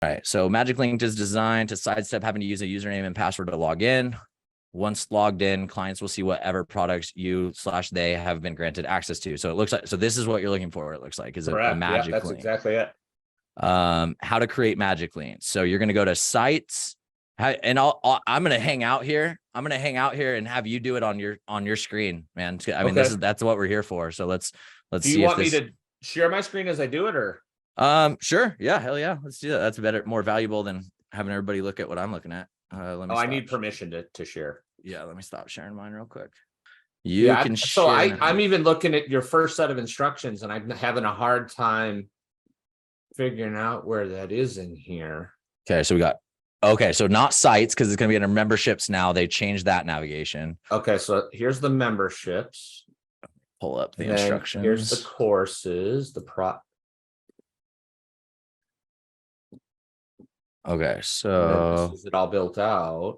All right. So Magic Link is designed to sidestep having to use a username and password to log in. Once logged in, clients will see whatever products you/they have been granted access to. So it looks like, so this is what you're looking for. It looks like is a magic that's link. Exactly it. How to create magic links. So you're going to go to sites, and I'm going to hang out here. I'm going to hang out here and have you do it on your screen, man. I mean, that's what we're here for. So let's do see. You want me to share my screen as I do it, or? Sure. Yeah. Hell yeah. Let's do that. That's better, more valuable than having everybody look at what I'm looking at. I need permission to share. Yeah. Let me stop sharing mine real quick. You can share. So I'm even looking at your first set of instructions, and I'm having a hard time figuring out where that is in here. Okay. So we got, so not sites, because it's going to be under memberships now. They changed that navigation. Okay. So here's the memberships. Pull up the instructions. Here's the courses, Okay, so this is it all built out.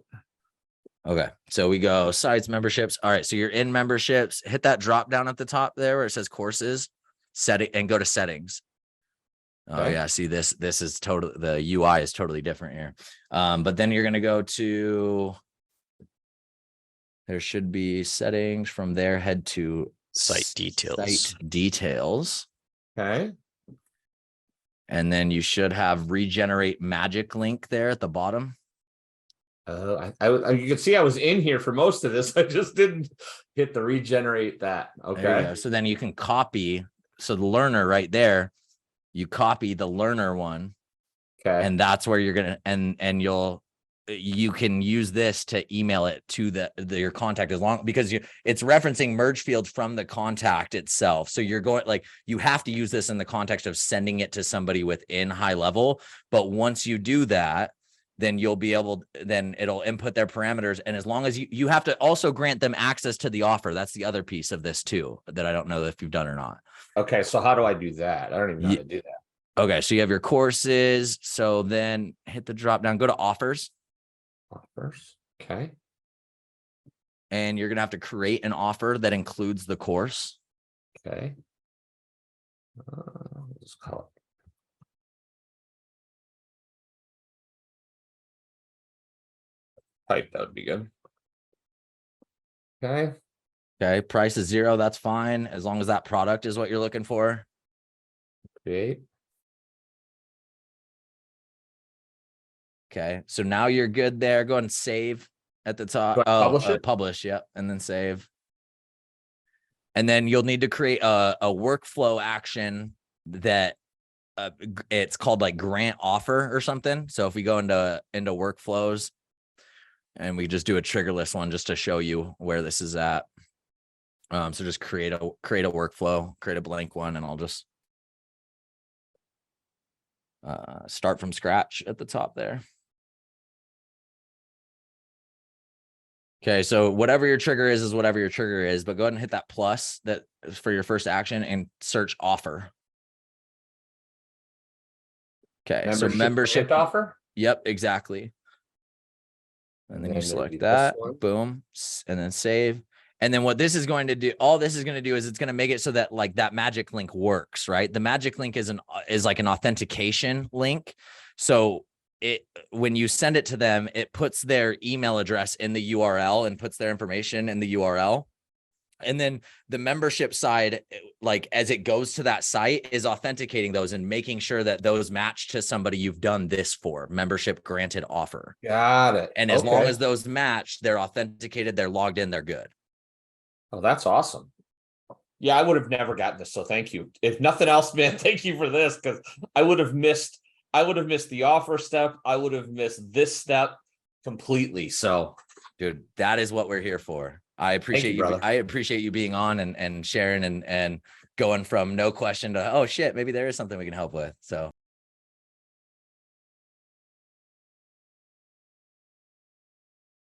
Okay, so we go sites, memberships. All right, so you're in memberships. Hit that drop down at the top there where it says courses, setting, and go to settings. Okay. Oh yeah, see this is totally, the UI is totally different here. But then you're gonna go to, there should be settings. From there, head to site details. Site details. Okay. And then you should have regenerate magic link there at the bottom. You can see I was in here for most of this. I just didn't hit the regenerate that. Okay. So then you can copy. So the learner right there, you copy the learner one. Okay. And that's where you're going to, and you can use this to email it to your contact, as long, because it's referencing merge field from the contact itself. So you're going, like, you have to use this in the context of sending it to somebody within HighLevel. But once you do that, then you'll be able, then it'll input their parameters. And as long as you have to also grant them access to the offer. That's the other piece of this too, that I don't know if you've done or not. Okay. So how do I do that? I don't even know how to do that. Okay. So you have your courses. So then hit the drop down, go to offers. Offers. Okay. And you're going to have to create an offer that includes the course. Okay. Let's call it type. That would be good. Okay. Okay. Price is 0. That's fine. As long as that product is what you're looking for. Create. Okay. So now you're good there. Go ahead and save at the top. Publish. Yep. And then save. And then you'll need to create a workflow action that it's called like grant offer or something. So if we go into workflows, and we just do a triggerless one just to show you where this is at. So just create a workflow, create a blank one, and I'll just start from scratch at the top there. Okay, so whatever your trigger is whatever your trigger is, but go ahead and hit that plus that for your first action and search offer. Okay, so membership offer. Yep, exactly. And then you select that, boom, and then save. And then what this is going to do, all this is going to do is it's going to make it so that like that magic link works, right? The magic link is like an authentication link. So when you send it to them, it puts their email address in the URL and puts their information in the URL. And then the membership side, like as it goes to that site, is authenticating those and making sure that those match to somebody you've done this for, membership granted offer. Got it. And as long as those match, they're authenticated, they're logged in, they're good. Oh, that's awesome. Yeah, I would have never gotten this. So thank you. If nothing else, man, thank you for this, because I would have missed the offer step. I would have missed this step completely. So, dude, that is what we're here for. I appreciate you. I appreciate you being on and sharing and going from no question to, oh shit, maybe there is something we can help with. So